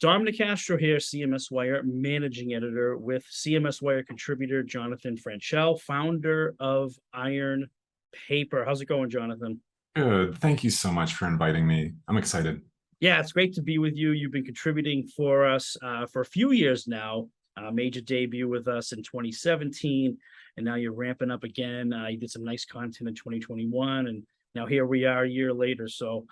Dom Nicastro here, CMSWire Managing Editor with CMSWire contributor Jonathan Franchell, founder of Ironpaper. How's it going, Jonathan? Good. Thank you so much for inviting me. I'm excited. Yeah, it's great to be with you. You've been contributing for us for a few years now. Made your debut with us in 2017, and now you're ramping up again. You did some nice content in 2021, and now here we are a year later. So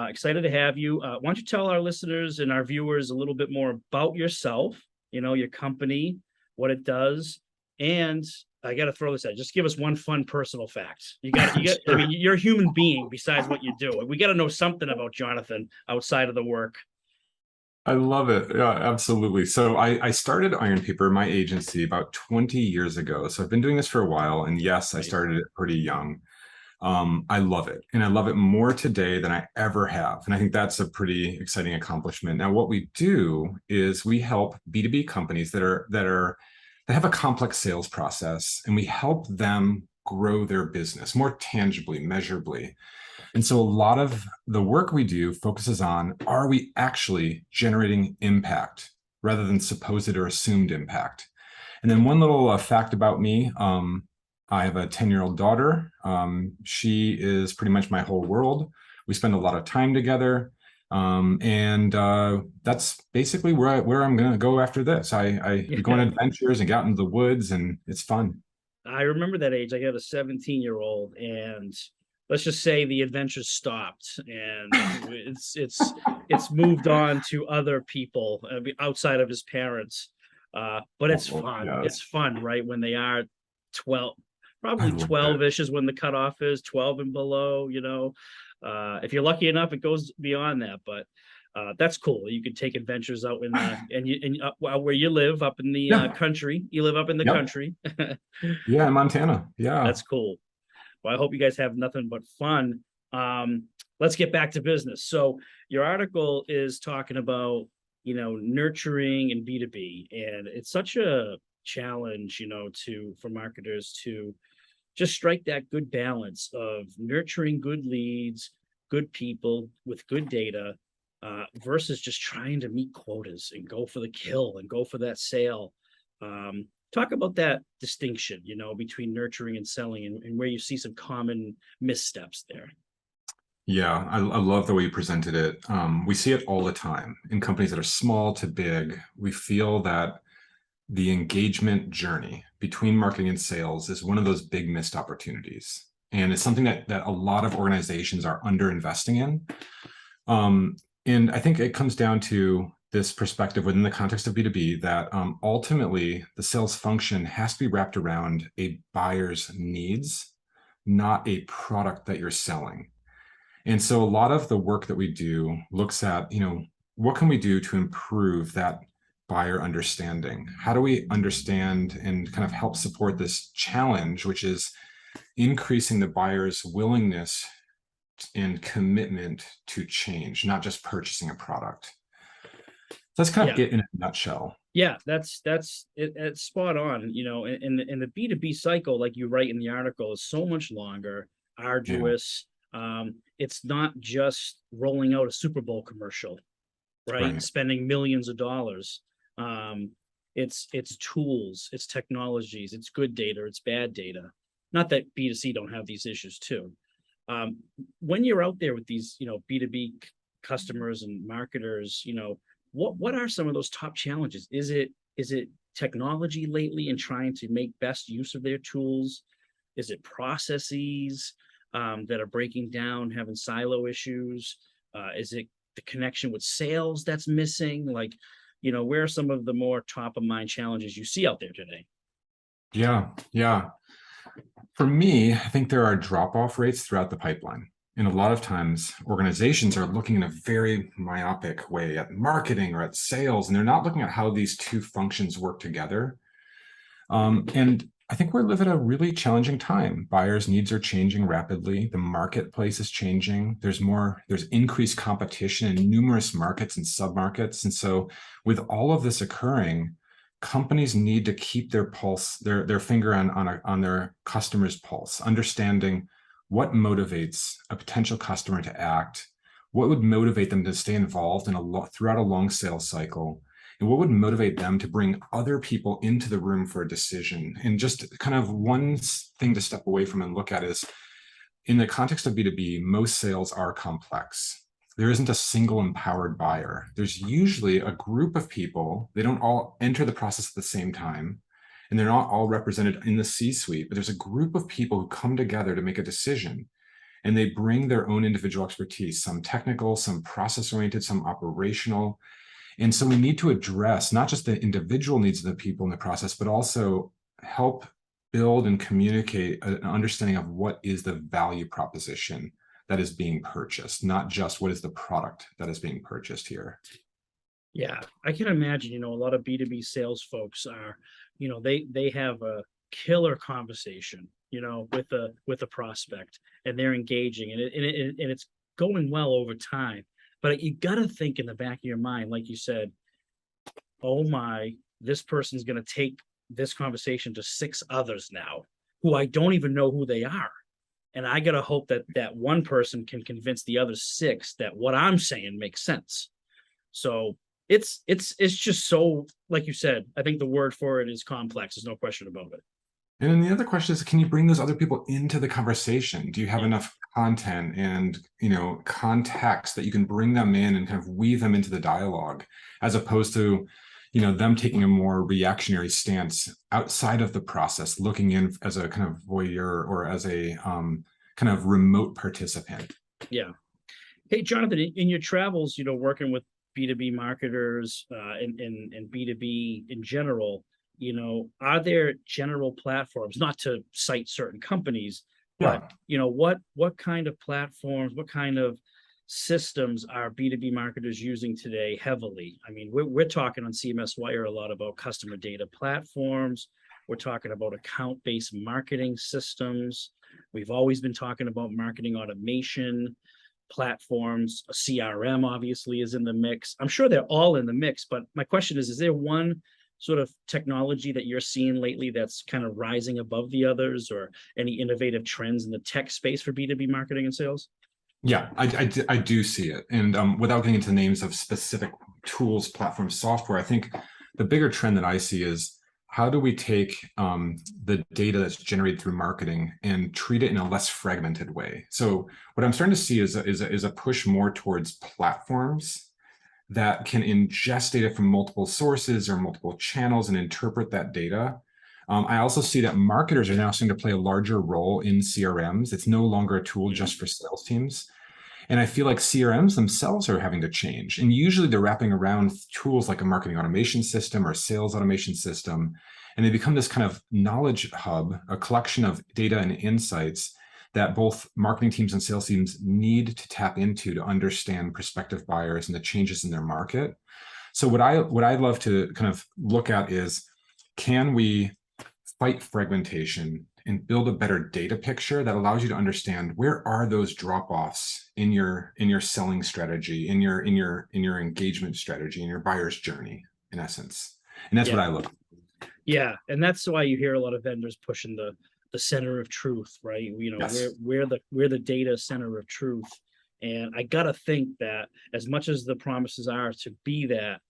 excited to have you. Why don't you tell our listeners and our viewers a little bit more about yourself, your company, what it does, and I got to throw this out. Just give us one fun personal fact. You got. Sure. I mean, you're a human being besides what you do. We got to know something about Jonathan outside of the work. I love it. Yeah, absolutely. So I started Ironpaper, my agency, about 20 years ago. So I've been doing this for a while. And yes, I started it pretty young. I love it. And I love it more today than I ever have. And I think that's a pretty exciting accomplishment. Now, what we do is we help B2B companies that have a complex sales process, and we help them grow their business more tangibly, measurably. And so a lot of the work we do focuses on, are we actually generating impact rather than supposed or assumed impact? And then one little fact about me, I have a 10-year-old daughter. She is pretty much my whole world. We spend a lot of time together. And that's basically where I'm going to go after this. We go on adventures and get out into the woods, and it's fun. I remember that age. I got a 17-year-old, and let's just say the adventure stopped, and it's moved on to other people outside of his parents. But it's fun. Yeah. It's fun, right? When they are 12, probably 12-ish is when the cutoff is, 12 and below, if you're lucky enough, it goes beyond that, but that's cool. You could take adventures out in where you live up in the country. You live up in the country. Yeah, in Montana. Yeah, that's cool. Well, I hope you guys have nothing but fun. Let's get back to business. So your article is talking about nurturing and B2B, and it's such a challenge for marketers to just strike that good balance of nurturing good leads, good people with good data, versus just trying to meet quotas and go for the kill and go for that sale. Talk about that distinction, between nurturing and selling, and where you see some common missteps there. Yeah, I love the way you presented it. We see it all the time in companies that are small to big. We feel that the engagement journey between marketing and sales is one of those big missed opportunities. And it's something that a lot of organizations are under investing in. And I think it comes down to this perspective within the context of B2B that ultimately the sales function has to be wrapped around a buyer's needs, not a product that you're selling. And so a lot of the work that we do looks at, what can we do to improve that buyer understanding? How do we understand and kind of help support this challenge, which is increasing the buyer's willingness and commitment to change, not just purchasing a product? Let's kind of get in a nutshell. Yeah, that's it's spot on. In the B2B cycle, like you write in the article, is so much longer, arduous. It's not just rolling out a Super Bowl commercial, right? Spending millions of dollars. It's tools, it's technologies, it's good data, it's bad data. Not that B2C don't have these issues too. When you're out there with these, B2B customers and marketers, what are some of those top challenges? Is it technology lately and trying to make best use of their tools? Is it processes that are breaking down, having silo issues? Is it the connection with sales that's missing? Where are some of the more top of mind challenges you see out there today? Yeah. For me, I think there are drop-off rates throughout the pipeline. And a lot of times organizations are looking in a very myopic way at marketing or at sales, and they're not looking at how these two functions work together. And I think we're living a really challenging time. Buyers' needs are changing rapidly. The marketplace is changing. There's increased competition in numerous markets and submarkets. And so with all of this occurring, companies need to keep their pulse, their finger on their customer's pulse, understanding what motivates a potential customer to act, What would motivate them to stay involved throughout a long sales cycle? And what would motivate them to bring other people into the room for a decision? And just kind of one thing to step away from and look at is, in the context of B2B, most sales are complex. There isn't a single empowered buyer. There's usually a group of people. They don't all enter the process at the same time, and they're not all represented in the C-suite, but there's a group of people who come together to make a decision, and they bring their own individual expertise, some technical, some process-oriented, some operational. And so we need to address not just the individual needs of the people in the process, but also help build and communicate an understanding of what is the value proposition that is being purchased, not just what is the product that is being purchased here. Yeah, I can imagine, a lot of B2B sales folks are, they have a killer conversation, with a prospect, and they're engaging, and it's going well over time. But you got to think in the back of your mind, like you said, oh my, this person's going to take this conversation to 6 others now who I don't even know who they are. And I got to hope that one person can convince the other 6 that what I'm saying makes sense. So it's just so, like you said, I think the word for it is complex. There's no question about it. And then the other question is, can you bring those other people into the conversation? Do you have enough content and, context that you can bring them in and kind of weave them into the dialogue, as opposed to, them taking a more reactionary stance outside of the process, looking in as a kind of voyeur or as a kind of remote participant? Yeah. Hey, Jonathan, in your travels, working with B2B marketers and B2B in general, are there general platforms, not to cite certain companies, but, what kind of platforms, what kind of systems are B2B marketers using today heavily? I mean, we're talking on CMSWire a lot about customer data platforms. We're talking about account-based marketing systems. We've always been talking about marketing automation platforms. A CRM obviously is in the mix. I'm sure they're all in the mix, but my question is there one sort of technology that you're seeing lately that's kind of rising above the others, or any innovative trends in the tech space for B2B marketing and sales? Yeah, I do see it. And without getting into names of specific tools, platforms, software, I think the bigger trend that I see is, how do we take the data that's generated through marketing and treat it in a less fragmented way? So what I'm starting to see is a push more towards platforms that can ingest data from multiple sources or multiple channels and interpret that data. I also see that marketers are now starting to play a larger role in CRMs. It's no longer a tool just for sales teams. And I feel like CRMs themselves are having to change. And usually they're wrapping around tools like a marketing automation system or sales automation system. And they become this kind of knowledge hub, a collection of data and insights that both marketing teams and sales teams need to tap into to understand prospective buyers and the changes in their market. So what I'd love to kind of look at is, can we fight fragmentation and build a better data picture that allows you to understand where are those drop-offs in your selling strategy, in your engagement strategy, in your buyer's journey, in essence. And that's what I look. Yeah, and that's why you hear a lot of vendors pushing the center of truth, right? Yes. we're the data center of truth. And I gotta think that as much as the promises are to be that,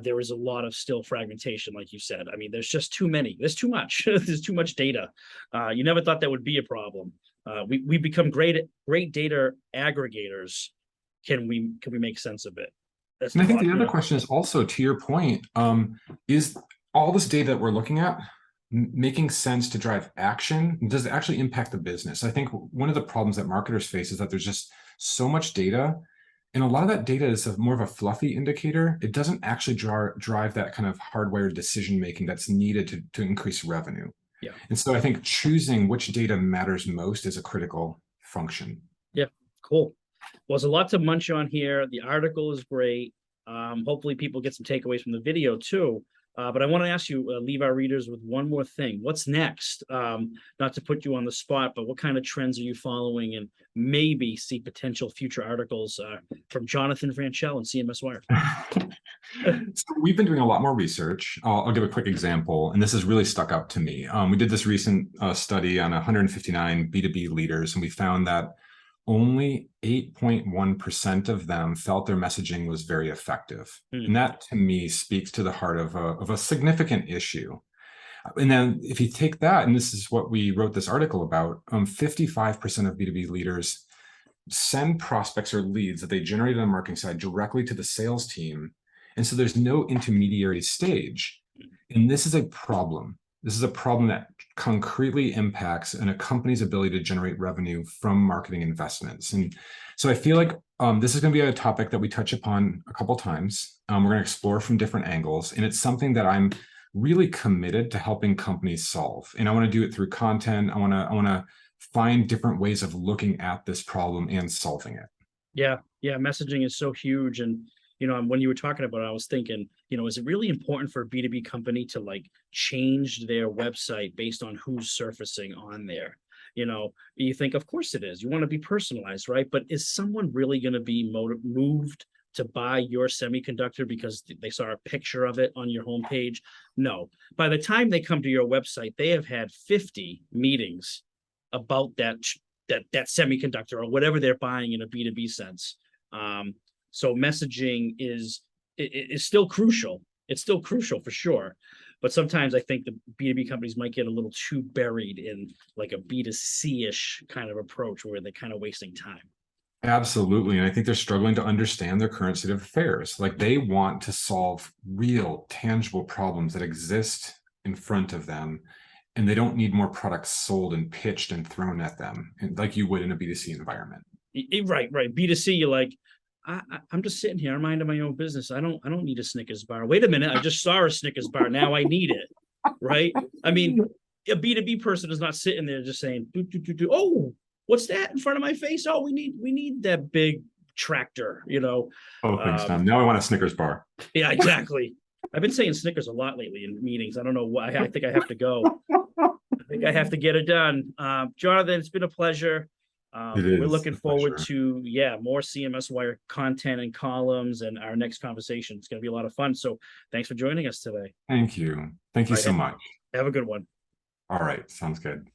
there is a lot of still fragmentation, like you said. I mean, there's just too many. There's too much. There's too much data. You never thought that would be a problem. We become great data aggregators. Can we make sense of it? And I think the other question is also, to your point, is all this data that we're looking at making sense to drive action? Does it actually impact the business? I think one of the problems that marketers face is that there's just so much data. And a lot of that data is more of a fluffy indicator. It doesn't actually drive that kind of hardwired decision-making that's needed to increase revenue. Yeah. And so I think choosing which data matters most is a critical function. Yeah, cool. Well, there's a lot to munch on here. The article is great. Hopefully people get some takeaways from the video too. But I want to ask you, leave our readers with one more thing. What's next? Not to put you on the spot, but what kind of trends are you following, and maybe see potential future articles from Jonathan Franchell and CMSWire? So we've been doing a lot more research. I'll give a quick example, and this has really stuck out to me. We did this recent study on 159 B2B leaders, and we found that only 8.1% of them felt their messaging was very effective. And that to me speaks to the heart of a significant issue. And then if you take that, and this is what we wrote this article about, 55% of B2B leaders send prospects or leads that they generated on the marketing side directly to the sales team. And so there's no intermediary stage. And this is a problem. This is a problem that concretely impacts a company's ability to generate revenue from marketing investments. And so I feel like this is going to be a topic that we touch upon a couple times. We're going to explore from different angles. And it's something that I'm really committed to helping companies solve. And I want to do it through content. I want to find different ways of looking at this problem and solving it. Yeah. Messaging is so huge. And, when you were talking about it, I was thinking, is it really important for a B2B company to like change their website based on who's surfacing on there? You think, of course it is. You want to be personalized, right? But is someone really going to be moved to buy your semiconductor because they saw a picture of it on your homepage? No. By the time they come to your website, they have had 50 meetings about that semiconductor or whatever they're buying in a B2B sense. So messaging is still crucial. It's still crucial for sure. But sometimes I think the B2B companies might get a little too buried in like a B2C-ish kind of approach where they're kind of wasting time. Absolutely. And I think they're struggling to understand their current state of affairs. Like they want to solve real, tangible problems that exist in front of them. And they don't need more products sold and pitched and thrown at them like you would in a B2C environment. Right. B2C, you're like, I'm just sitting here, I'm minding my own business. I don't need a Snickers bar. Wait a minute, I just saw a Snickers bar. Now I need it. Right? I mean, a B2B person is not sitting there just saying, oh, what's that in front of my face? Oh, we need that big tractor, Oh, thanks, Tom. Now I want a Snickers bar. Yeah, exactly. I've been saying Snickers a lot lately in meetings. I don't know why. I think I have to go. I think I have to get it done. Jonathan, it's been a pleasure. We're looking forward to more CMSWire content and columns and our next conversation. It's going to be a lot of fun. So thanks for joining us today. Thank you. Thank you so much. Have a good one. All right. Sounds good.